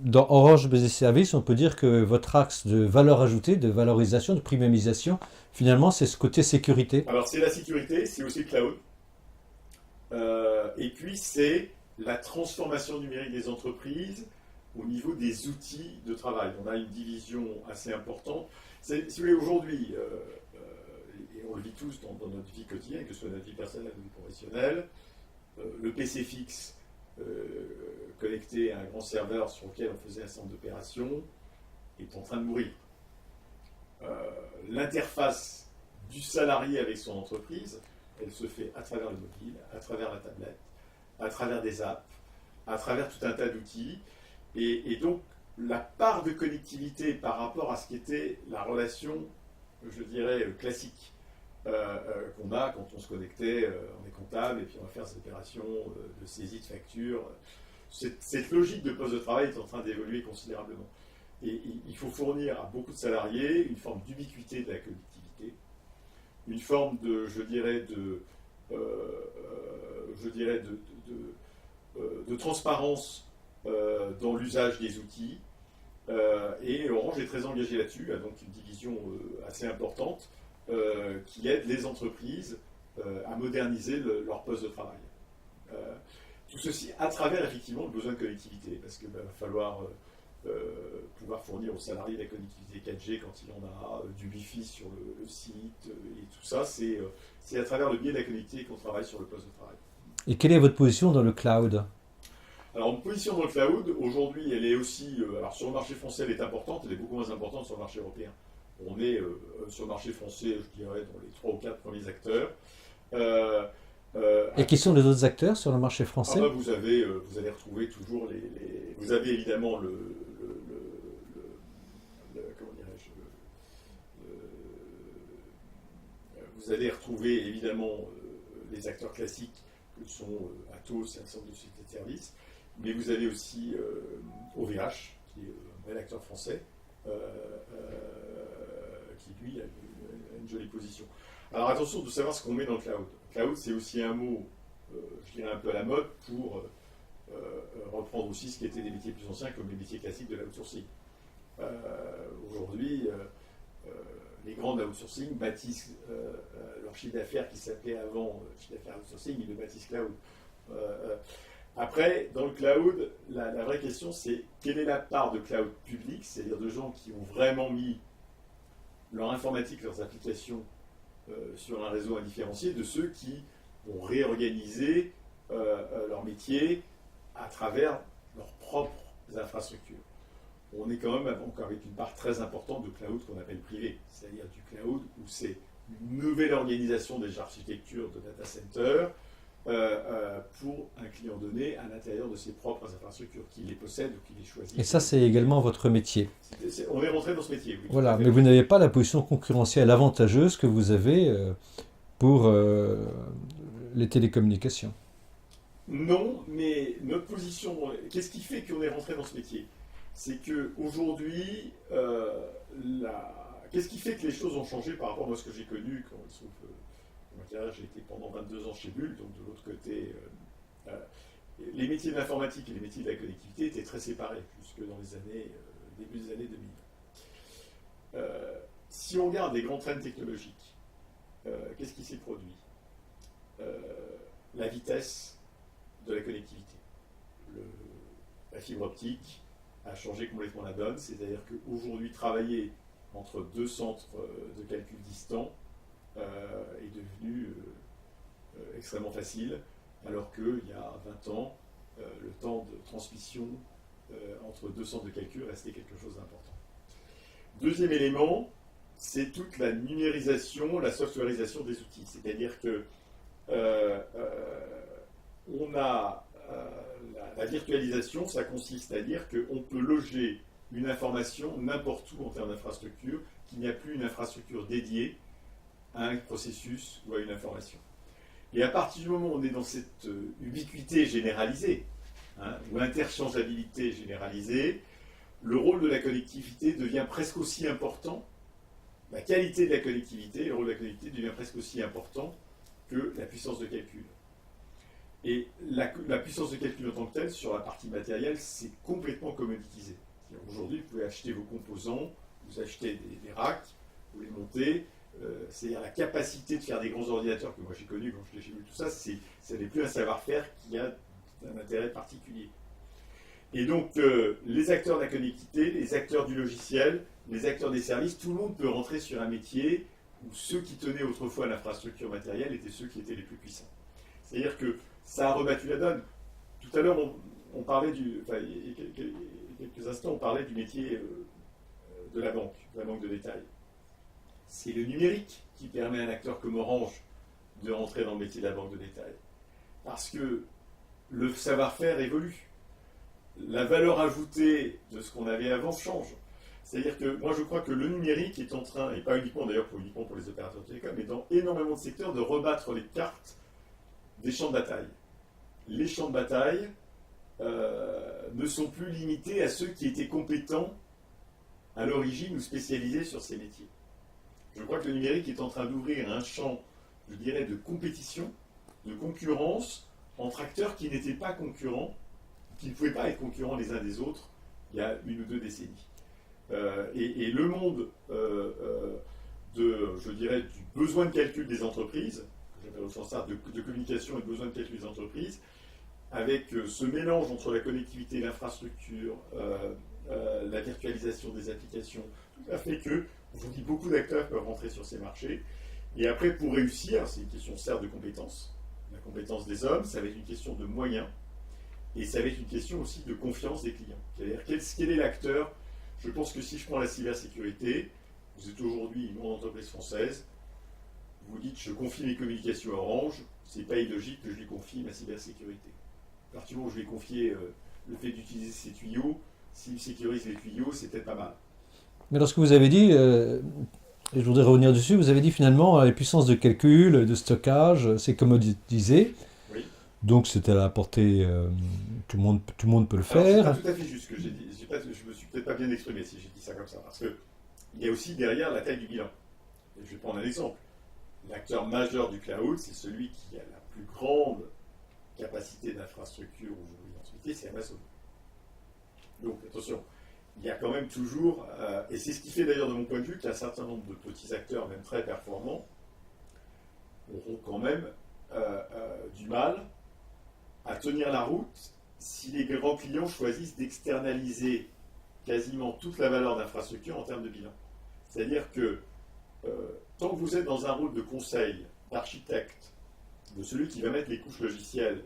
dans Orange Business Service, on peut dire que votre axe de valeur ajoutée, de valorisation, de premiumisation, finalement, c'est ce côté sécurité. Alors c'est la sécurité, c'est aussi le cloud. Et puis c'est la transformation numérique des entreprises au niveau des outils de travail. On a une division assez importante. Si vous voulez, aujourd'hui, et on le vit tous dans notre vie quotidienne, que ce soit notre vie personnelle ou professionnelle, le PC fixe connecté à un grand serveur sur lequel on faisait un centre d'opération est en train de mourir. L'interface du salarié avec son entreprise, elle se fait à travers le mobile, à travers la tablette, à travers des apps, à travers tout un tas d'outils. Et donc, la part de connectivité par rapport à ce qui était la relation, je dirais, classique qu'on a quand on se connectait, on est comptable et puis on va faire des opérations de saisie de factures. Cette logique de poste de travail est en train d'évoluer considérablement. Et il faut fournir à beaucoup de salariés une forme d'ubiquité de la connectivité, une forme de, de transparence dans l'usage des outils. Et Orange est très engagé là-dessus, a donc une division assez importante qui aide les entreprises à moderniser leur poste de travail. Tout ceci à travers effectivement le besoin de connectivité, parce qu'il va falloir pouvoir fournir aux salariés la connectivité 4G quand il en a, du Wi-Fi sur le site, et tout ça, c'est à travers le biais de la connectivité qu'on travaille sur le poste de travail. Et quelle est votre position dans le cloud? Alors, une position dans le cloud, aujourd'hui, elle est aussi, alors sur le marché français, elle est importante, elle est beaucoup moins importante sur le marché européen. On est sur le marché français, je dirais, dans les 3 ou 4 premiers acteurs. Et qui sont les autres acteurs sur le marché Ah français? bah vous allez retrouver toujours vous avez évidemment comment dirais-je, vous allez retrouver évidemment les acteurs classiques que sont Atos et un certain nombre de sociétés de services, mais vous avez aussi OVH, qui est un bel acteur français, qui lui a une jolie position. Alors attention de savoir ce qu'on met dans le cloud. Cloud, c'est aussi un mot, je dirais un peu à la mode, pour reprendre aussi ce qui était des métiers plus anciens, comme les métiers classiques de l'outsourcing. Aujourd'hui, les grands de l'outsourcing bâtissent leur chiffre d'affaires qui s'appelait avant chiffre d'affaires outsourcing, ils le bâtissent cloud. Après, dans le cloud, la vraie question, c'est quelle est la part de cloud public, c'est-à-dire de gens qui ont vraiment mis leur informatique, leurs applications sur un réseau indifférencié, de ceux qui ont réorganisé leur métier à travers leurs propres infrastructures. On est quand même encore avec une part très importante de cloud qu'on appelle privé, c'est-à-dire du cloud où c'est une nouvelle organisation des architectures de data center pour un client donné à l'intérieur de ses propres infrastructures, qu'il les possède ou qu'il les choisit. Et ça, c'est également votre métier. On est rentré dans ce métier, oui. Voilà, mais vous n'avez pas la position concurrentielle avantageuse que vous avez pour les télécommunications. Non, mais notre position, qu'est-ce qui fait qu'on est rentré dans ce métier? C'est qu'aujourd'hui, qu'est-ce qui fait que les choses ont changé par rapport à ce que j'ai connu quand il se trouve, j'ai été pendant 22 ans chez Bull, donc de l'autre côté, les métiers de l'informatique et les métiers de la connectivité étaient très séparés jusque dans les années, début des années 2000. Si on regarde les grands trends technologiques, qu'est-ce qui s'est produit? La vitesse de la connectivité. La fibre optique a changé complètement la donne, c'est-à-dire qu'aujourd'hui, travailler entre deux centres de calcul distants est devenu extrêmement facile, alors qu'il y a 20 ans, le temps de transmission entre deux centres de calcul restait quelque chose d'important. Deuxième élément, c'est toute la numérisation, la softwareisation des outils. C'est-à-dire que on a la virtualisation, ça consiste à dire qu'on peut loger une information n'importe où en termes d'infrastructure, qu'il n'y a plus une infrastructure dédiée à un processus ou à une information. Et à partir du moment où on est dans cette ubiquité généralisée, ou interchangeabilité généralisée, le rôle de la connectivité devient presque aussi important, la qualité de la connectivité, le rôle de la connectivité devient presque aussi important que la puissance de calcul. Et la puissance de calcul en tant que telle, sur la partie matérielle, c'est complètement commoditisé. Aujourd'hui, vous pouvez acheter vos composants, vous achetez des racks, vous les montez. C'est-à-dire la capacité de faire des grands ordinateurs que moi j'ai connus quand j'ai vu tout ça, ça n'est plus un savoir-faire qui a un intérêt particulier. Et donc, les acteurs de la connectivité, les acteurs du logiciel, les acteurs des services, tout le monde peut rentrer sur un métier où ceux qui tenaient autrefois l'infrastructure matérielle étaient ceux qui étaient les plus puissants. C'est-à-dire que ça a rebattu la donne. Tout à l'heure, on parlait enfin, il y a quelques instants, on parlait du métier de la banque de détail. C'est le numérique qui permet à un acteur comme Orange de rentrer dans le métier de la banque de détail. Parce que le savoir-faire évolue. La valeur ajoutée de ce qu'on avait avant change. C'est-à-dire que moi je crois que le numérique est en train, et pas uniquement d'ailleurs uniquement pour les opérateurs de télécom, mais dans énormément de secteurs, de rebattre les cartes des champs de bataille. Les champs de bataille ne sont plus limités à ceux qui étaient compétents à l'origine ou spécialisés sur ces métiers. Je crois que le numérique est en train d'ouvrir un champ, je dirais, de compétition, de concurrence entre acteurs qui n'étaient pas concurrents, qui ne pouvaient pas être concurrents les uns des autres il y a 1 ou 2 décennies. Et le monde je dirais, du besoin de calcul des entreprises, que j'appelle au sens large de communication et de besoin de calcul des entreprises, avec ce mélange entre la connectivité, l'infrastructure, la virtualisation des applications, tout a fait que aujourd'hui beaucoup d'acteurs peuvent rentrer sur ces marchés. Et après, pour réussir, c'est une question certes de compétences, la compétence des hommes, ça va être une question de moyens, et ça va être une question aussi de confiance des clients. C'est-à-dire quel est l'acteur. Je pense que si je prends la cybersécurité, vous êtes aujourd'hui une grande entreprise française, vous dites je confie mes communications à Orange, c'est pas illogique que je lui confie ma cybersécurité. À partir du moment où je vais confier le fait d'utiliser ces tuyaux, s'il sécurise les tuyaux, c'est peut-être pas mal. Mais lorsque vous avez dit, et je voudrais revenir dessus, vous avez dit finalement les puissances de calcul, de stockage, c'est commodisé. Oui. Donc c'est à la portée, tout le monde peut le Alors, c'est faire. pas tout à fait juste ce que j'ai dit. Je me suis peut-être pas bien exprimé si j'ai dit ça comme ça. Parce qu'il y a aussi derrière la taille du bilan. Et je vais prendre un exemple. L'acteur majeur du cloud, c'est celui qui a la plus grande capacité d'infrastructure aujourd'hui dans ce métier, c'est Amazon. Donc attention, il y a quand même toujours, et c'est ce qui fait d'ailleurs de mon point de vue qu'un certain nombre de petits acteurs, même très performants, auront quand même du mal à tenir la route si les grands clients choisissent d'externaliser quasiment toute la valeur d'infrastructure en termes de bilan. C'est-à-dire que tant que vous êtes dans un rôle de conseil, d'architecte, de celui qui va mettre les couches logicielles,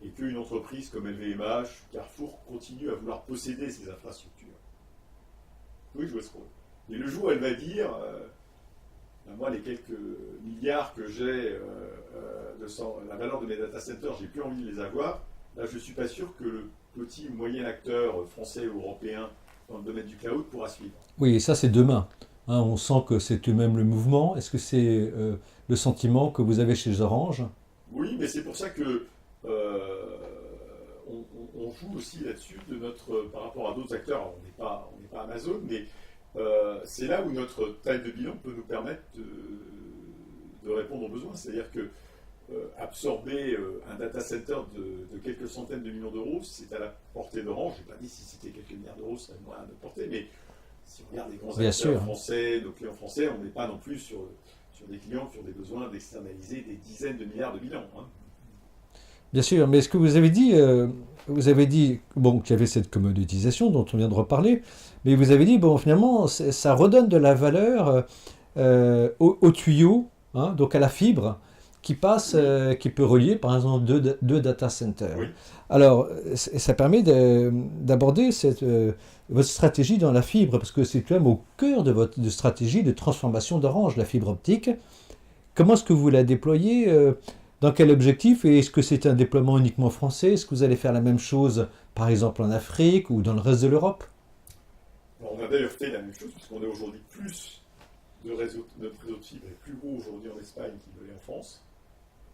et qu'une entreprise comme LVMH, Carrefour, continue à vouloir posséder ces infrastructures, vous pouvez jouer ce rôle. Et le jour où elle va dire, moi les quelques milliards que j'ai, la valeur de mes data centers, j'ai plus envie de les avoir, là je ne suis pas sûr que le petit ou moyen acteur français ou européen dans le domaine du cloud pourra suivre. Oui, et ça c'est demain. Hein, on sent que c'est tout de même le mouvement. Est-ce que c'est le sentiment que vous avez chez Orange? Oui, mais c'est pour ça que on joue aussi là-dessus par rapport à d'autres acteurs. Alors, on n'est pas Amazon, mais c'est là où notre taille de bilan peut nous permettre de répondre aux besoins. C'est-à-dire que absorber un data center de quelques centaines de millions d'euros, c'est à la portée d'Orange. Je n'ai pas dit si c'était quelques milliards d'euros, ça serait moins à notre portée, mais si on regarde les grands Bien acteurs sûr. français, nos clients français, on n'est pas non plus sur des clients qui ont des besoins d'externaliser des dizaines de milliards de bilans. Hein. Bien sûr, mais ce que vous avez dit bon, qu'il y avait cette commoditisation dont on vient de reparler, mais vous avez dit, bon, finalement, ça redonne de la valeur au tuyau, hein, donc à la fibre, qui passe, qui peut relier, par exemple, deux data centers. Oui. Alors, ça permet d'aborder votre stratégie dans la fibre, parce que c'est quand même au cœur de votre stratégie de transformation d'Orange, la fibre optique. Comment est-ce que vous la déployez dans quel objectif? Et est-ce que c'est un déploiement uniquement français? Est-ce que vous allez faire la même chose, par exemple, en Afrique ou dans le reste de l'Europe? Alors, on a d'ailleurs fait la même chose, puisqu'on est aujourd'hui notre réseau de fibre est plus gros aujourd'hui en Espagne qu'il ne l'est en France.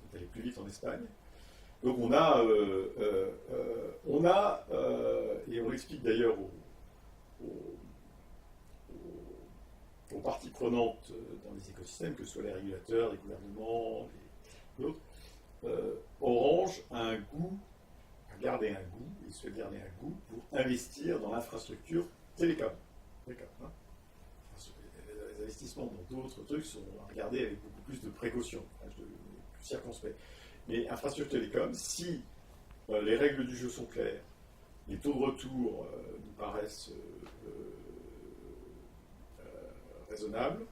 On est allé plus vite en Espagne. Donc on a et on l'explique d'ailleurs aux parties prenantes dans les écosystèmes, que ce soit les régulateurs, les gouvernements, d'autres, Orange a un goût, a gardé un goût, et souhaite garder un goût pour investir dans l'infrastructure télécom. D'accord, hein. Les investissements dans d'autres trucs sont regardés avec beaucoup plus de précaution, plus circonspect. Mais infrastructure télécom, si les règles du jeu sont claires, les taux de retour nous paraissent raisonnables,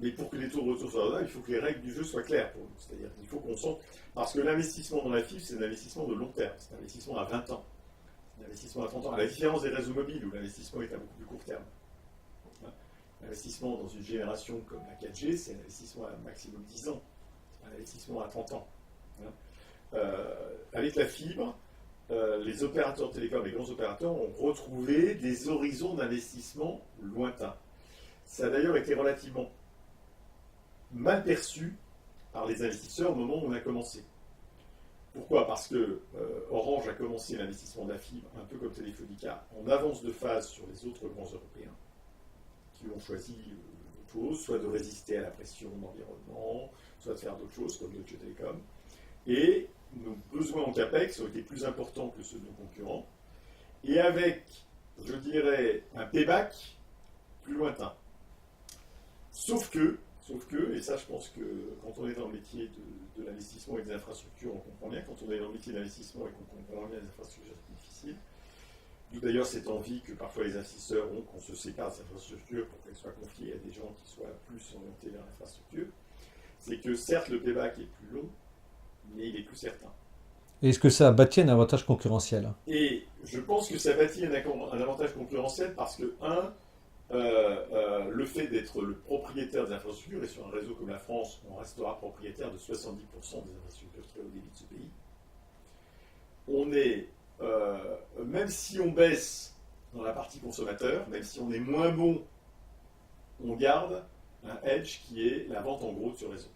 mais pour que les taux de retour soient raisonnables, il faut que les règles du jeu soient claires pour nous. C'est-à-dire qu'il faut qu'on sente. Parce que l'investissement dans la fibre, c'est un investissement de long terme, c'est un investissement à 20 ans, c'est un investissement à 30 ans, à la différence des réseaux mobiles où l'investissement est à beaucoup plus court terme. L'investissement dans une génération comme la 4G, c'est un investissement à maximum 10 ans, c'est un investissement à 30 ans. Avec la fibre, les opérateurs télécoms, les grands opérateurs ont retrouvé des horizons d'investissement lointains. Ça a d'ailleurs été relativement mal perçu par les investisseurs au moment où on a commencé. Pourquoi? Parce que Orange a commencé l'investissement de la fibre, un peu comme Telefonica, en avance de phase sur les autres grands Européens, qui ont choisi autre chose, soit de résister à la pression d'environnement, soit de faire d'autres choses comme Deutsche Telekom. Et nos besoins en CAPEX ont été plus importants que ceux de nos concurrents, et avec, je dirais, un payback plus lointain. Sauf que, et ça je pense que quand on est dans le métier de l'investissement et des infrastructures, on comprend bien, quand on est dans le métier de l'investissement et qu'on comprend bien les infrastructures, c'est difficile. D'où d'ailleurs cette envie que parfois les investisseurs ont qu'on se sépare des infrastructures pour qu'elles soient confiées à des gens qui soient plus orientés vers l'infrastructure. C'est que certes le payback est plus long, mais il est plus certain. Est-ce que ça a bâti un avantage concurrentiel? Et je pense que ça bâtit un avantage concurrentiel parce que, le fait d'être le propriétaire des infrastructures, et sur un réseau comme la France, on restera propriétaire de 70% des infrastructures très haut débit de ce pays, on est, même si on baisse dans la partie consommateur, même si on est moins bon, on garde un edge qui est la vente en gros de ce réseau.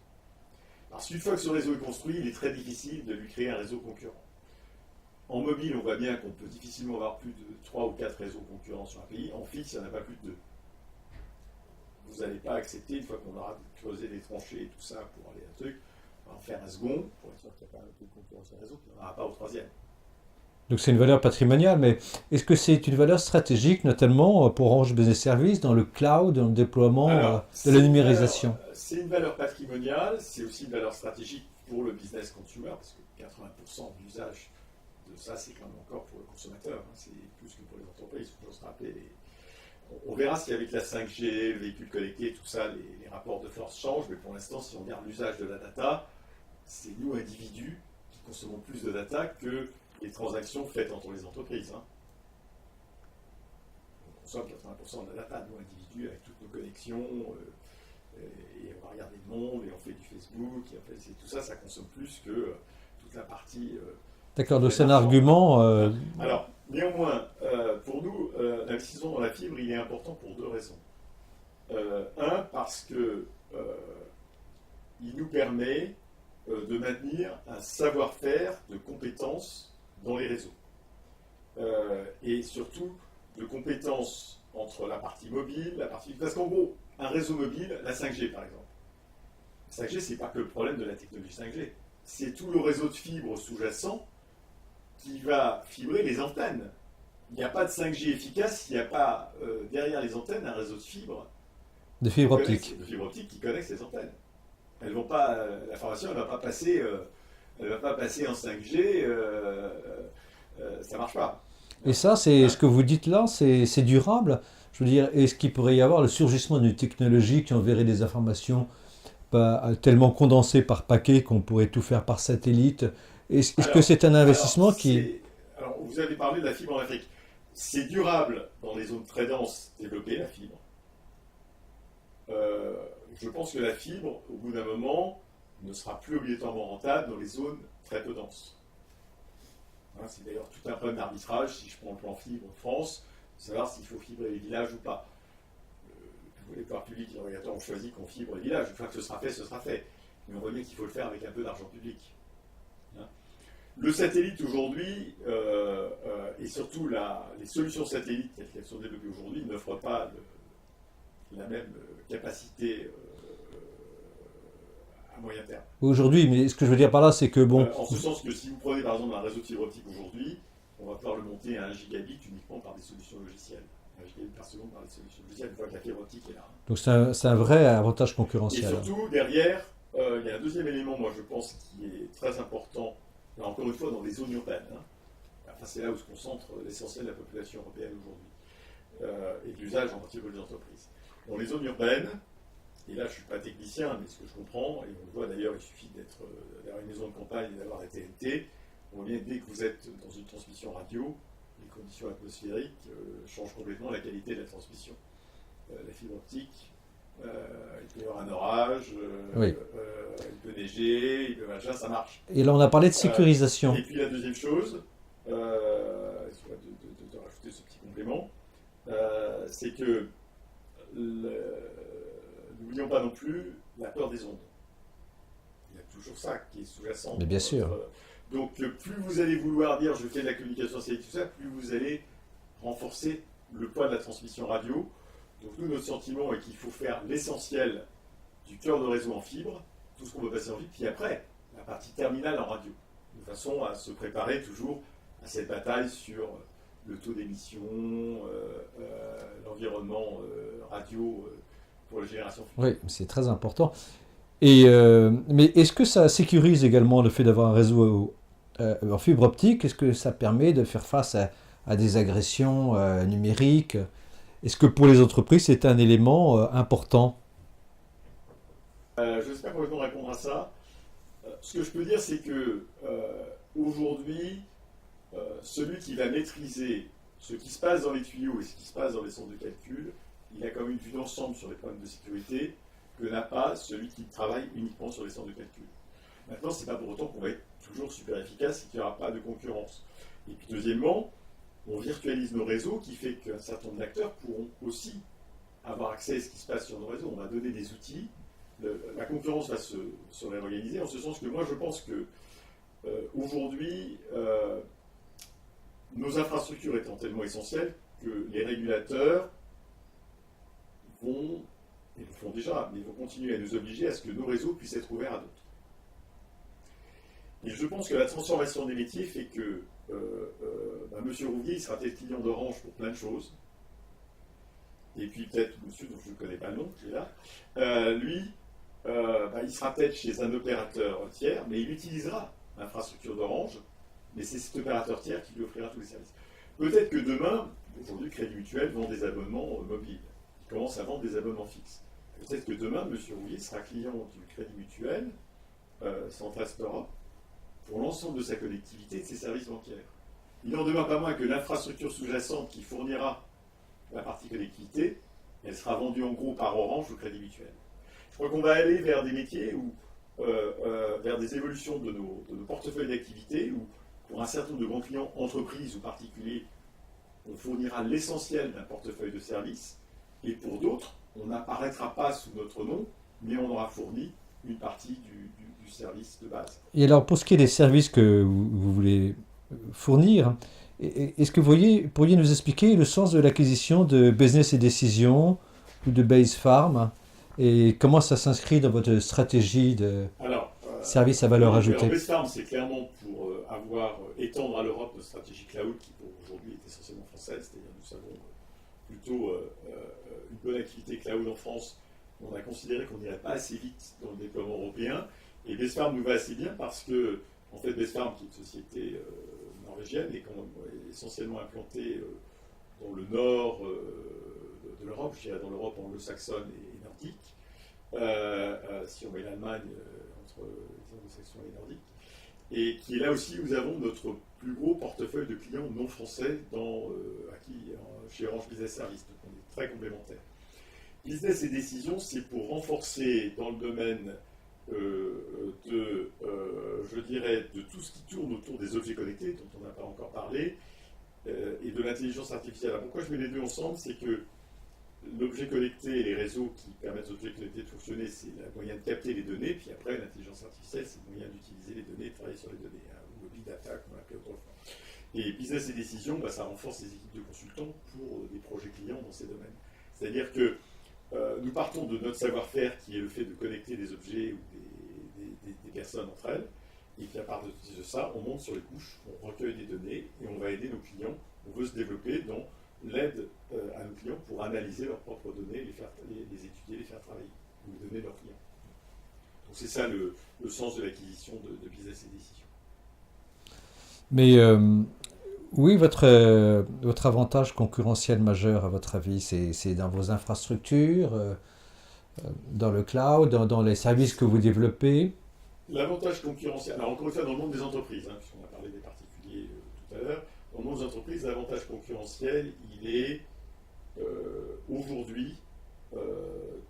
Parce qu'une fois que ce réseau est construit, il est très difficile de lui créer un réseau concurrent. En mobile, on voit bien qu'on peut difficilement avoir plus de 3 ou 4 réseaux concurrents sur un pays. En fixe, il n'y en a pas plus de 2. Vous n'allez pas accepter, une fois qu'on aura creusé les tranchées et tout ça pour aller à un truc, en faire un second, pour être sûr qu'il n'y a pas un peu de concurrence sur le réseau, qu'il n'y en aura pas au troisième. Donc c'est une valeur patrimoniale, mais est-ce que c'est une valeur stratégique, notamment pour Orange Business Services, dans le cloud, dans le déploiement de la numérisation? C'est une valeur patrimoniale, c'est aussi une valeur stratégique pour le business consumer, parce que 80% de l'usage de ça, c'est quand même encore pour le consommateur, hein, c'est plus que pour les entreprises, il faut toujours se rappeler. On verra si avec la 5G, le véhicule connecté, tout ça, les rapports de force changent, mais pour l'instant, si on regarde l'usage de la data, c'est nous, individus, qui consommons plus de data que les transactions faites entre les entreprises. Hein. On consomme 80% de la data, nous, individus, avec toutes nos connexions, et on va regarder le monde, et on fait du Facebook, et on fait, tout ça, ça consomme plus que toute la partie... D'accord, donc c'est un argument... Alors, néanmoins, pour nous, l'investissement dans la fibre, il est important pour deux raisons. Parce que il nous permet de maintenir un savoir-faire de compétences dans les réseaux. Et surtout, de compétences entre la partie mobile, la partie... Parce qu'en gros, un réseau mobile, la 5G par exemple. La 5G, c'est pas que le problème de la technologie 5G. C'est tout le réseau de fibres sous-jacent qui va fibrer les antennes. Il n'y a pas de 5G efficace s'il n'y a pas derrière les antennes un réseau de fibres. De fibre optique. De fibre optique qui connecte ces antennes. Elles vont pas, l'information ne va pas passer, en 5G, ça ne marche pas. Et ça, c'est ce que vous dites là, c'est durable. Je veux dire, est-ce qu'il pourrait y avoir le surgissement d'une technologie qui enverrait des informations tellement condensées par paquet qu'on pourrait tout faire par satellite? Est-ce que c'est un investissement qui... Alors, vous avez parlé de la fibre en Afrique. C'est durable dans les zones très denses développées, la fibre. Je pense que la fibre, au bout d'un moment, ne sera plus obligatoirement rentable dans les zones très peu denses. Hein, c'est d'ailleurs tout un problème d'arbitrage, si je prends le plan fibre en France, de savoir s'il faut fibrer les villages ou pas. Les pouvoirs publics et les régulateurs ont choisi qu'on fibre les villages. Une fois que ce sera fait, ce sera fait. Mais on voit bien qu'il faut le faire avec un peu d'argent public. Hein. Le satellite aujourd'hui, et surtout les solutions satellites telles qu'elles sont développées aujourd'hui, n'offrent pas la même capacité à moyen terme. Aujourd'hui, mais ce que je veux dire par là, c'est que bon, En ce sens que si vous prenez par exemple un réseau de fibre optique aujourd'hui, on va pouvoir le monter à 1 gigabit uniquement par des solutions logicielles. 1 gigabit par seconde par des solutions logicielles, une fois que la fibre optique est là. donc c'est un vrai avantage Et concurrentiel. surtout, derrière, il y a un deuxième élément, moi je pense, qui est très important, là encore une fois, dans les zones urbaines. Enfin, c'est là où se concentre l'essentiel de la population européenne aujourd'hui, et de l'usage en particulier des entreprises. Dans les zones urbaines, et là je ne suis pas technicien, mais ce que je comprends, et on le voit d'ailleurs, il suffit d'être derrière une maison de campagne et d'avoir la TNT, on vient dès que vous êtes dans une transmission radio, les conditions atmosphériques changent complètement la qualité de la transmission. La fibre optique, il peut y avoir un orage, Oui. il peut neiger, il peut machin, ça marche. Et là, on a parlé de sécurisation. Et puis la deuxième chose, excuse-moi de rajouter ce petit complément, c'est que n'oublions pas non plus la peur des ondes. Il y a toujours ça qui est sous-jacent. Mais bien sûr. Donc plus vous allez vouloir dire je fais de la communication satellite, tout ça, plus vous allez renforcer le poids de la transmission radio. Donc nous, notre sentiment est qu'il faut faire l'essentiel du cœur de réseau en fibre, tout ce qu'on peut passer en fibre, puis après, la partie terminale en radio, de façon à se préparer toujours à cette bataille sur le taux d'émission, l'environnement radio pour la génération future. Oui, c'est très important. Et, mais est-ce que ça sécurise également le fait d'avoir un réseau en fibre optique? Est-ce que ça permet de faire face à des agressions numériques? Est-ce que pour les entreprises, c'est un élément important? Je ne sais pas complètement répondre à ça. Ce que je peux dire, c'est que aujourd'hui, celui qui va maîtriser ce qui se passe dans les tuyaux et ce qui se passe dans les centres de calcul, il a quand même une vue d'ensemble sur les problèmes de sécurité que n'a pas celui qui travaille uniquement sur les centres de calcul. Maintenant, ce n'est pas pour autant qu'on va être toujours super efficace et qu'il n'y aura pas de concurrence. Et puis deuxièmement, on virtualise nos réseaux, qui fait qu'un certain nombre d'acteurs pourront aussi avoir accès à ce qui se passe sur nos réseaux. On va donner des outils, la concurrence va se réorganiser, en ce sens que moi je pense que aujourd'hui, nos infrastructures étant tellement essentielles que les régulateurs vont, et le font déjà, mais ils vont continuer à nous obliger à ce que nos réseaux puissent être ouverts à d'autres. Et je pense que la transformation des métiers fait que Monsieur Rouvier, il sera peut-être client d'Orange pour plein de choses. Et puis peut-être monsieur dont je ne connais pas le nom, qui est là, lui, il sera peut-être chez un opérateur tiers, mais il utilisera l'infrastructure d'Orange, mais c'est cet opérateur tiers qui lui offrira tous les services. Peut-être que demain, aujourd'hui, Crédit Mutuel vend des abonnements mobiles. Il commence à vendre des abonnements fixes. Peut-être que demain, monsieur Rouvier sera client du Crédit Mutuel, Centrast Europe, pour l'ensemble de sa connectivité et de ses services bancaires. Il n'en demeure pas moins que l'infrastructure sous-jacente qui fournira la partie connectivité, elle sera vendue en gros par Orange ou Crédit Mutuel. Je crois qu'on va aller vers des métiers où, vers des évolutions de nos portefeuilles d'activité où, pour un certain nombre de grands clients, entreprises ou particuliers, on fournira l'essentiel d'un portefeuille de services, et pour d'autres, on n'apparaîtra pas sous notre nom, mais on aura fourni une partie du service de base. Et alors, pour ce qui est des services que vous voulez fournir, est-ce que vous pourriez nous expliquer le sens de l'acquisition de Business et Décision ou de Base Farm et comment ça s'inscrit dans votre stratégie de service à valeur ajoutée? Base Farm, c'est clairement pour étendre à l'Europe notre stratégie cloud qui pour aujourd'hui est essentiellement française, c'est-à-dire nous avons plutôt une bonne activité cloud en France. On a considéré qu'on n'irait pas assez vite dans le déploiement européen. Et Base Farm nous va assez bien parce que, en fait, Base Farm, qui est une société norvégienne, est essentiellement implantée dans le nord de l'Europe, je dirais dans l'Europe anglo-saxonne et nordique, si on met l'Allemagne entre les anglo-saxons et les nordiques, et qui est là aussi où nous avons notre plus gros portefeuille de clients non français chez Orange Business Services, donc on est très complémentaires. Business et Décision, c'est pour renforcer dans le domaine je dirais, de tout ce qui tourne autour des objets connectés, dont on n'a pas encore parlé, et de l'intelligence artificielle. Alors pourquoi je mets les deux ensemble? C'est que l'objet connecté et les réseaux qui permettent aux objets connectés de fonctionner, c'est le moyen de capter les données, puis après, l'intelligence artificielle, c'est le moyen d'utiliser les données et de travailler sur les données, ou le big data, comme on l'appelait autrefois. Et Business et Décision, ça renforce les équipes de consultants pour des projets clients dans ces domaines. C'est-à-dire que nous partons de notre savoir-faire qui est le fait de connecter des objets ou des personnes entre elles, et qu'à partir de ça, on monte sur les couches, on recueille des données, et on va aider nos clients. On veut se développer dans l'aide à nos clients pour analyser leurs propres données, les étudier, les faire travailler, ou les donner leurs clients. Donc c'est ça le sens de l'acquisition de business et décision. Mais oui, votre avantage concurrentiel majeur, à votre avis, c'est dans vos infrastructures, dans le cloud, dans les services que vous développez? L'avantage concurrentiel, alors encore une fois dans le monde des entreprises, puisqu'on a parlé des particuliers tout à l'heure, dans le monde des entreprises, l'avantage concurrentiel, il est aujourd'hui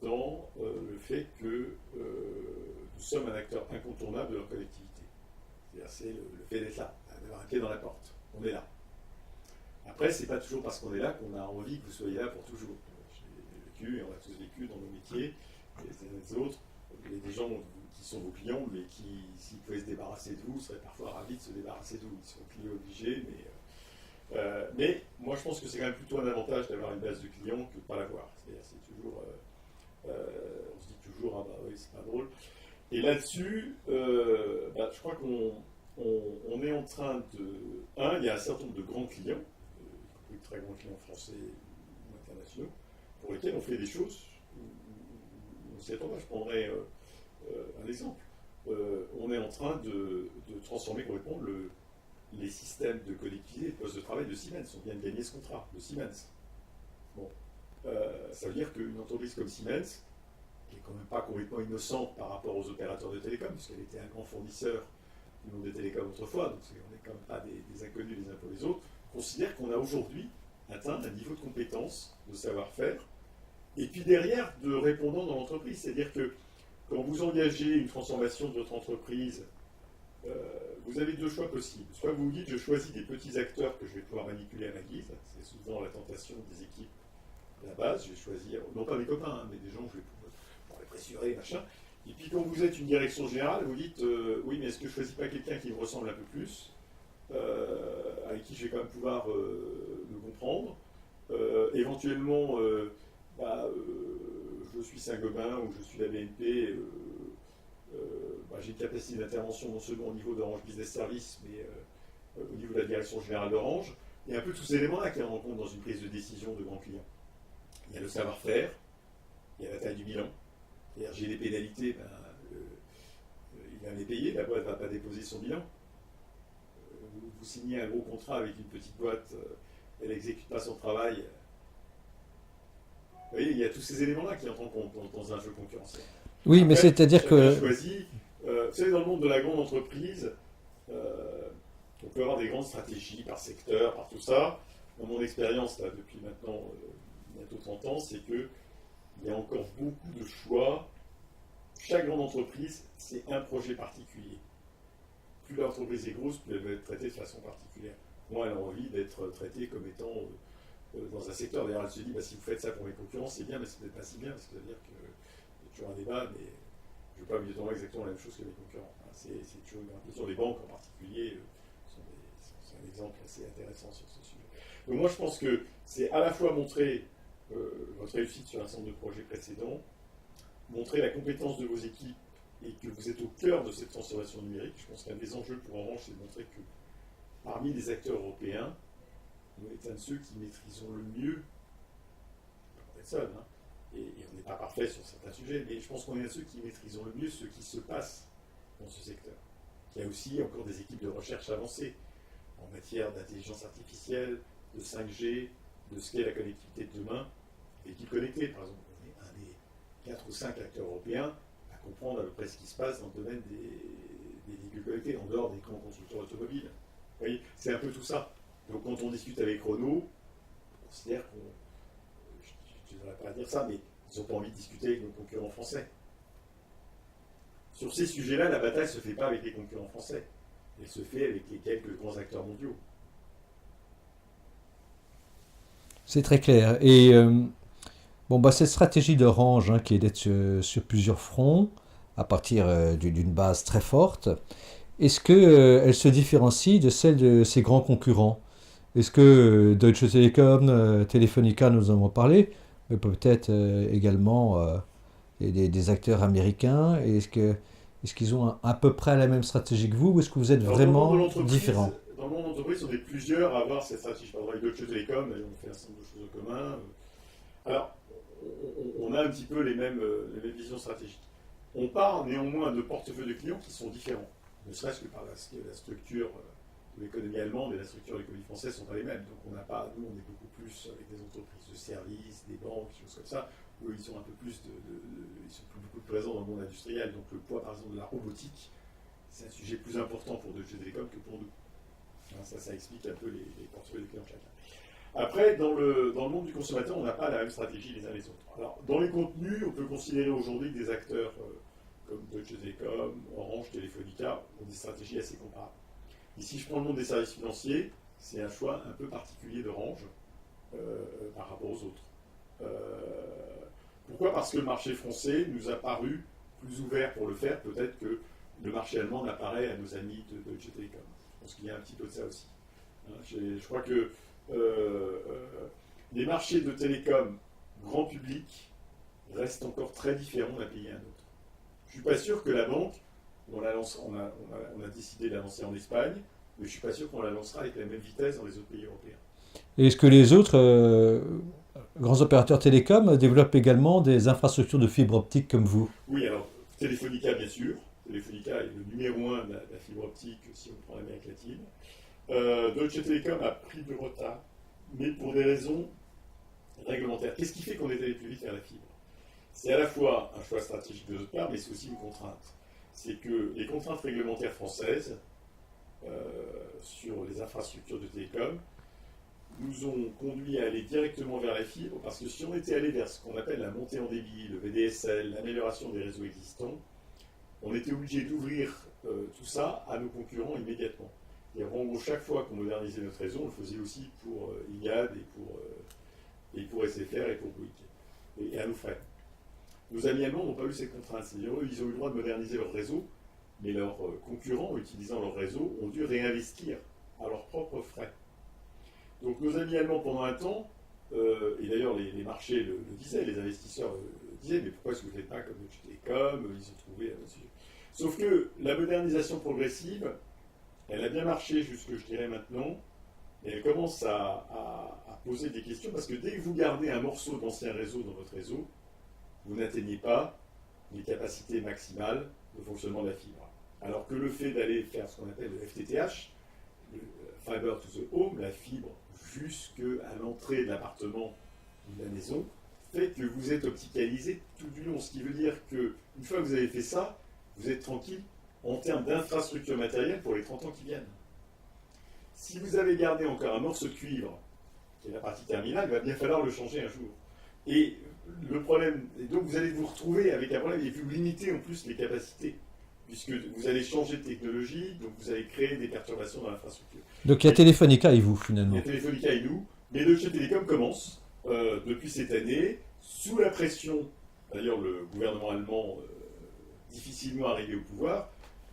dans le fait que nous sommes un acteur incontournable de leur collectivité. C'est-à-dire c'est le fait d'être là, d'avoir un pied dans la porte. On est là. Après, c'est pas toujours parce qu'on est là qu'on a envie que vous soyez là pour toujours. J'ai vécu, et on a tous vécu dans nos métiers, les uns et les autres. Il y a des gens qui sont vos clients, mais qui, s'ils pouvaient se débarrasser de vous, seraient parfois ravis de se débarrasser de vous. Ils sont clients obligés, mais moi je pense que c'est quand même plutôt un avantage d'avoir une base de clients que de ne pas l'avoir. C'est-à-dire, c'est toujours, on se dit toujours, ah bah oui, c'est pas drôle. Et là-dessus, je crois qu'on est en train de... il y a un certain nombre de grands clients, y compris de très grands clients français ou internationaux, pour lesquels on fait des choses. On s'y attend pas. Je prendrai un exemple. On est en train de transformer complètement les systèmes de collectivité et de postes de travail de Siemens. On vient de gagner ce contrat de Siemens. Bon. Ça veut dire qu'une entreprise comme Siemens, qui est quand même pas complètement innocente par rapport aux opérateurs de télécom, puisqu'elle était un grand fournisseur du monde des télécoms autrefois, donc on n'est quand même pas des inconnus les uns pour les autres, considère qu'on a aujourd'hui atteint un niveau de compétence, de savoir-faire, et puis derrière, de répondants dans l'entreprise. C'est-à-dire que quand vous engagez une transformation de votre entreprise, vous avez deux choix possibles. Soit vous vous dites, je choisis des petits acteurs que je vais pouvoir manipuler à ma guise, c'est souvent la tentation des équipes à la base, je vais choisir, non pas mes copains, mais des gens que je vais pouvoir les pressurer, machin. Et puis quand vous êtes une direction générale, vous dites, oui, mais est-ce que je ne choisis pas quelqu'un qui me ressemble un peu plus, avec qui je vais quand même pouvoir me comprendre, éventuellement, je suis Saint-Gobain ou je suis la BNP, j'ai une capacité d'intervention non seulement au niveau d'Orange Business Service, mais au niveau de la direction générale d'Orange. Il y a un peu tous ces éléments-là qui rentrent en compte dans une prise de décision de grands clients. Il y a le savoir-faire, il y a la taille du bilan. C'est-à-dire, j'ai des pénalités, il va les payer, la boîte ne va pas déposer son bilan. Vous signez un gros contrat avec une petite boîte, elle n'exécute pas son travail. Vous voyez, il y a tous ces éléments-là qui entrent en compte dans un jeu concurrentiel. Oui, Après, mais c'est-à-dire que... Vous savez, dans le monde de la grande entreprise, on peut avoir des grandes stratégies par secteur, par tout ça. Dans mon expérience, là, depuis maintenant bientôt 30 ans, c'est qu'il y a encore beaucoup de choix. Chaque grande entreprise, c'est un projet particulier. Plus l'entreprise est grosse, plus elle va être traitée de façon particulière. Moi, elle a envie d'être traitée comme étant dans un secteur. D'ailleurs, elle se dit, si vous faites ça pour mes concurrents, c'est bien, mais c'est peut-être pas si bien, parce que ça veut dire qu'il y a toujours un débat, mais je ne veux pas obligatoirement exactement la même chose que mes concurrents. C'est toujours une grande question. Les banques en particulier sont un exemple assez intéressant sur ce sujet. Donc moi, je pense que c'est à la fois montrer votre réussite sur un certain nombre de projets précédents, montrer la compétence de vos équipes et que vous êtes au cœur de cette transformation numérique. Je pense qu'un des enjeux pour Orange, c'est de montrer que parmi les acteurs européens, nous sommes un de ceux qui maîtrisons le mieux, pas être seul, et on n'est pas parfait sur certains sujets, mais je pense qu'on est un de ceux qui maîtrisons le mieux ce qui se passe dans ce secteur. Il y a aussi encore des équipes de recherche avancées en matière d'intelligence artificielle, de 5G, de ce qu'est la connectivité de demain. L'équipe connectée, par exemple, on est un des 4 ou 5 acteurs européens à comprendre à peu près ce qui se passe dans le domaine des véhicules connectés, en dehors des grands constructeurs automobiles. Vous voyez, c'est un peu tout ça. Donc quand on discute avec Renault, on considère qu'on, je ne devrais pas dire ça, mais ils n'ont pas envie de discuter avec nos concurrents français. Sur ces sujets-là, la bataille ne se fait pas avec les concurrents français. Elle se fait avec les quelques grands acteurs mondiaux. C'est très clair. Et cette stratégie d'Orange, qui est d'être sur plusieurs fronts, à partir d'une base très forte, est-ce qu'elle se différencie de celle de ses grands concurrents? Est-ce que Deutsche Telekom, Telefonica, nous en avons parlé, mais peut-être également des acteurs américains? Est-ce Est-ce qu'ils ont à peu près la même stratégie que vous ou est-ce que vous êtes Alors, dans le monde de vraiment l'entreprise, différents? dans le monde de l'entreprise, on est plusieurs à avoir cette stratégie. Par exemple, avec Deutsche Telekom, on fait un certain nombre de choses en commun. Alors, on a un petit peu les mêmes visions stratégiques. On part néanmoins de portefeuilles de clients qui sont différents, ne serait-ce que par la structure de l'économie allemande et la structure de l'économie française ne sont pas les mêmes. Donc on n'a pas, nous on est beaucoup plus avec des entreprises de services, des banques, des choses comme ça, où ils sont un peu plus ils sont plus beaucoup présents dans le monde industriel. Donc le poids par exemple de la robotique, c'est un sujet plus important pour Deutsche Telekom que pour nous. Hein, ça explique un peu les portefeuilles de clients de chacun. Après, dans le monde du consommateur, on n'a pas la même stratégie les uns les autres. Alors, dans les contenus, on peut considérer aujourd'hui que des acteurs comme Deutsche Telekom, Orange, Telefonica ont des stratégies assez comparables. Ici, je prends le monde des services financiers, c'est un choix un peu particulier d'Orange par rapport aux autres. Pourquoi? Parce que le marché français nous a paru plus ouvert pour le faire, peut-être que le marché allemand n'apparaît à nos amis de Deutsche Telekom. Je pense qu'il y a un petit peu de ça aussi. Je crois que les marchés de télécom grand public restent encore très différents d'un pays à un autre. Je ne suis pas sûr que la banque, on a décidé de la lancer en Espagne, mais je ne suis pas sûr qu'on la lancera avec la même vitesse dans les autres pays européens. Et est-ce que les autres grands opérateurs télécoms développent également des infrastructures de fibre optique comme vous? Oui, alors Telefonica bien sûr. Telefonica est le numéro un de la fibre optique si on prend l'Amérique latine. Deutsche Telekom a pris du retard, mais pour des raisons réglementaires. Qu'est-ce qui fait qu'on est allé plus vite vers la fibre? C'est à la fois un choix stratégique de notre part, mais c'est aussi une contrainte. C'est que les contraintes réglementaires françaises sur les infrastructures de télécom nous ont conduit à aller directement vers la fibre, parce que si on était allé vers ce qu'on appelle la montée en débit, le VDSL, l'amélioration des réseaux existants, on était obligé d'ouvrir tout ça à nos concurrents immédiatement. Et en gros, chaque fois qu'on modernisait notre réseau, on le faisait aussi pour Iliad et pour SFR et pour Bouygues, et à nos frais. Nos amis allemands n'ont pas eu ces contraintes. C'est-à-dire, eux, ils ont eu le droit de moderniser leur réseau, mais leurs concurrents, utilisant leur réseau, ont dû réinvestir à leurs propres frais. Donc nos amis allemands, pendant un temps, et d'ailleurs les marchés le disaient, les investisseurs le disaient, mais pourquoi est-ce que vous ne faites pas comme Deutsche Telekom? Ils ont trouvé... Sauf que la modernisation progressive, elle a bien marché jusque, je dirais, maintenant, et elle commence à poser des questions, parce que dès que vous gardez un morceau d'ancien réseau dans votre réseau, vous n'atteignez pas les capacités maximales de fonctionnement de la fibre. Alors que le fait d'aller faire ce qu'on appelle le FTTH, le Fiber to the Home, la fibre jusqu'à l'entrée de l'appartement ou de la maison, fait que vous êtes opticalisé tout du long. Ce qui veut dire qu'une fois que vous avez fait ça, vous êtes tranquille en termes d'infrastructure matérielle pour les 30 ans qui viennent. Si vous avez gardé encore un morceau de cuivre, qui est la partie terminale, il va bien falloir le changer un jour. Et le problème, et donc vous allez vous retrouver avec un problème, et vous limitez en plus les capacités, puisque vous allez changer de technologie, donc vous allez créer des perturbations dans l'infrastructure. Donc il y a Telefonica et vous finalement. Il y a Telefonica et nous, mais Deutsche Telekom commence depuis cette année, sous la pression, d'ailleurs le gouvernement allemand, difficilement arrivé au pouvoir,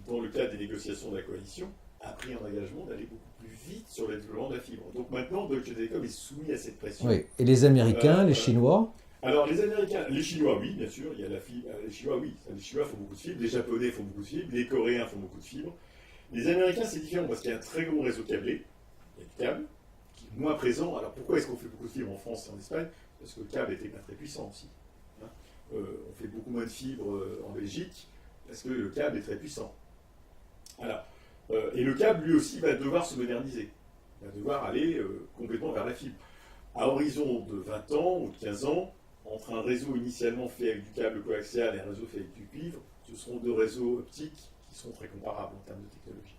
dans le cadre des négociations de la coalition, a pris un engagement d'aller beaucoup plus vite sur le développement de la fibre. Donc maintenant, Deutsche Telekom est soumis à cette pression. Oui. Et les Américains, les Chinois? Alors les Américains, les Chinois, oui, bien sûr, il y a la fibre. Les Chinois, oui, les Chinois font beaucoup de fibres, les Japonais font beaucoup de fibres, les Coréens font beaucoup de fibres. Les Américains, c'est différent parce qu'il y a un très gros réseau câblé, il y a du câble, qui est moins présent. Alors pourquoi est-ce qu'on fait beaucoup de fibres en France et en Espagne? Parce que le câble n'était pas très puissant aussi. Hein, on fait beaucoup moins de fibres en Belgique parce que le câble est très puissant. Alors, et le câble, lui aussi, va devoir se moderniser. Il va devoir aller complètement vers la fibre. À horizon de 20 ans ou de 15 ans, entre un réseau initialement fait avec du câble coaxial et un réseau fait avec du cuivre, ce seront deux réseaux optiques qui seront très comparables en termes de technologie.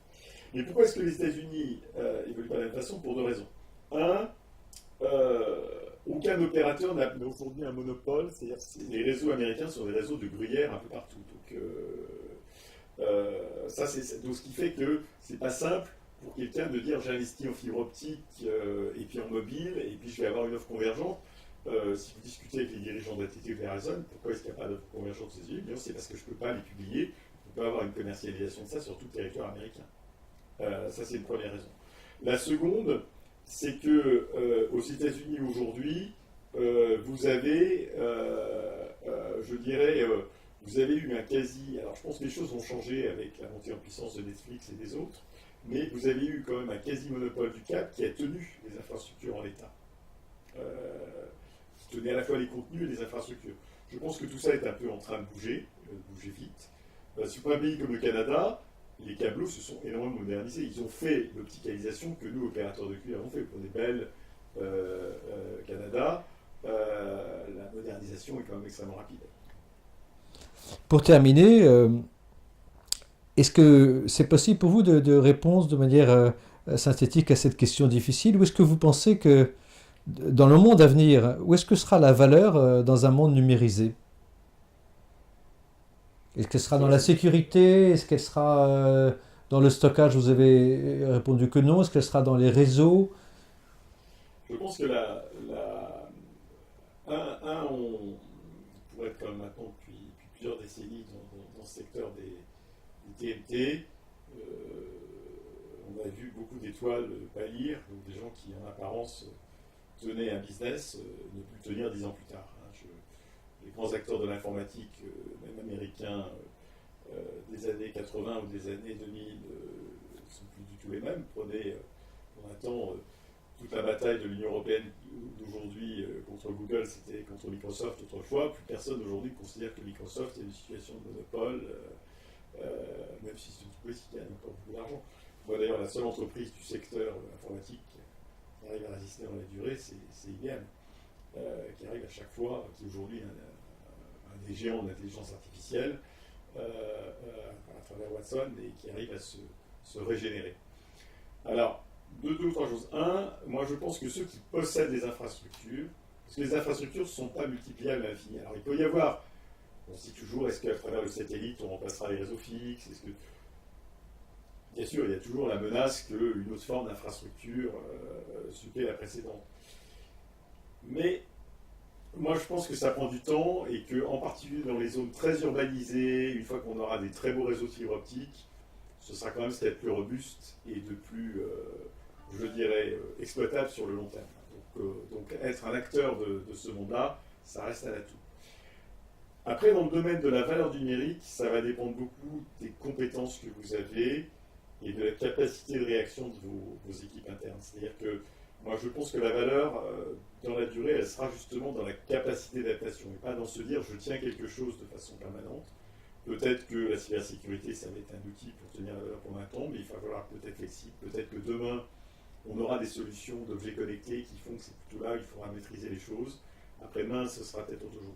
Mais pourquoi est-ce que les États-Unis évoluent pas de la même façon? Pour deux raisons. Un, aucun opérateur n'a aujourd'hui un monopole, c'est-à-dire que les réseaux américains sont des réseaux de gruyère un peu partout. Donc, donc ce qui fait que c'est pas simple pour quelqu'un de dire j'investis en fibre optique et puis en mobile et puis je vais avoir une offre convergente. Si vous discutez avec les dirigeants d'AT&T ou Verizon, pourquoi est-ce qu'il n'y a pas d'offre convergente aux États-Unis? Bien, c'est parce que je ne peux pas les publier, je ne peux pas avoir une commercialisation de ça sur tout le territoire américain. Ça, c'est une première raison. La seconde, c'est que aux États-Unis aujourd'hui, vous avez, je dirais, vous avez eu un quasi... Alors je pense que les choses ont changé avec la montée en puissance de Netflix et des autres, mais vous avez eu quand même un quasi-monopole du câble qui a tenu les infrastructures en l'état. Qui tenait à la fois les contenus et les infrastructures. Je pense que tout ça est un peu en train de bouger vite. Sur un pays comme le Canada, les câbleaux se sont énormément modernisés. Ils ont fait l'opticalisation que nous, opérateurs de cuir, avons fait. Pour des Bell, Canada, la modernisation est quand même extrêmement rapide. Pour terminer, est-ce que c'est possible pour vous de répondre de manière synthétique à cette question difficile, ou est-ce que vous pensez que dans le monde à venir, où est-ce que sera la valeur dans un monde numérisé? Est-ce qu'elle sera dans la sécurité? Est-ce qu'elle sera dans le stockage? Vous avez répondu que non. Est-ce qu'elle sera dans les réseaux? Je pense que on pourrait être quand même maintenant depuis plusieurs décennies dans ce secteur des TNT. On a vu beaucoup d'étoiles pâlir, donc des gens qui en apparence tenaient un business, ne plus le tenir 10 ans plus tard. Les grands acteurs de l'informatique, même américains, des années 80 ou des années 2000, ne sont plus du tout les mêmes. Prenez, on attend toute la bataille de l'Union européenne d'aujourd'hui contre Google, c'était contre Microsoft autrefois. Plus personne aujourd'hui considère que Microsoft est une situation de monopole, même si c'est une entreprise qui gagne encore beaucoup d'argent. Moi d'ailleurs, la seule entreprise du secteur informatique qui arrive à résister dans la durée, c'est IBM, qui arrive à chaque fois, qui est aujourd'hui un des géants de l'intelligence artificielle, à travers Watson, et qui arrive à se régénérer. Alors, deux ou trois choses. Un, moi je pense que ceux qui possèdent les infrastructures, parce que les infrastructures ne sont pas multipliables à l'infini. Alors il peut y avoir, on se dit toujours, est-ce qu'à travers le satellite on remplacera les réseaux fixes? Est-ce que... Bien sûr, il y a toujours la menace qu'une autre forme d'infrastructure supplée la précédente. Mais moi je pense que ça prend du temps et qu'en particulier dans les zones très urbanisées, une fois qu'on aura des très beaux réseaux de fibre optique, ce sera quand même ce qui est le plus robuste et de plus, je dirais, exploitable sur le long terme. Donc être un acteur de ce monde-là, ça reste un atout. Après, dans le domaine de la valeur du numérique, ça va dépendre beaucoup des compétences que vous avez et de la capacité de réaction de vos équipes internes. C'est-à-dire que moi, je pense que la valeur, dans la durée, elle sera justement dans la capacité d'adaptation et pas dans se dire je tiens quelque chose de façon permanente. Peut-être que la cybersécurité, ça va être un outil pour tenir la valeur pour un temps, mais il va falloir peut-être flexible. Peut-être que demain, on aura des solutions d'objets connectés qui font que c'est plutôt là où il faudra maîtriser les choses. Après-demain, ce sera peut-être autre chose.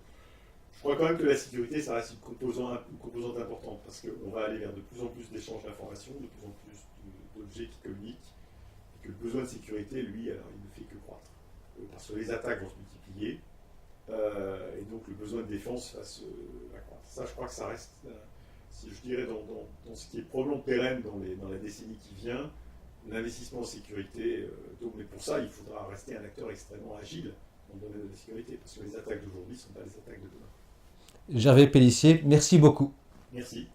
Je crois quand même que la sécurité, ça reste une composante importante, parce qu'on va aller vers de plus en plus d'échanges d'informations, de plus en plus d'objets qui communiquent, et que le besoin de sécurité, lui, alors, il ne fait que croître. Parce que les attaques vont se multiplier, et donc le besoin de défense va croître. Ça, je crois que ça reste, si je dirais, dans ce qui est probablement pérenne dans la décennie qui vient, l'investissement en sécurité. Mais pour ça, il faudra rester un acteur extrêmement agile dans le domaine de la sécurité, parce que les attaques d'aujourd'hui ne sont pas les attaques de demain. Gervais Pellissier, merci beaucoup. Merci.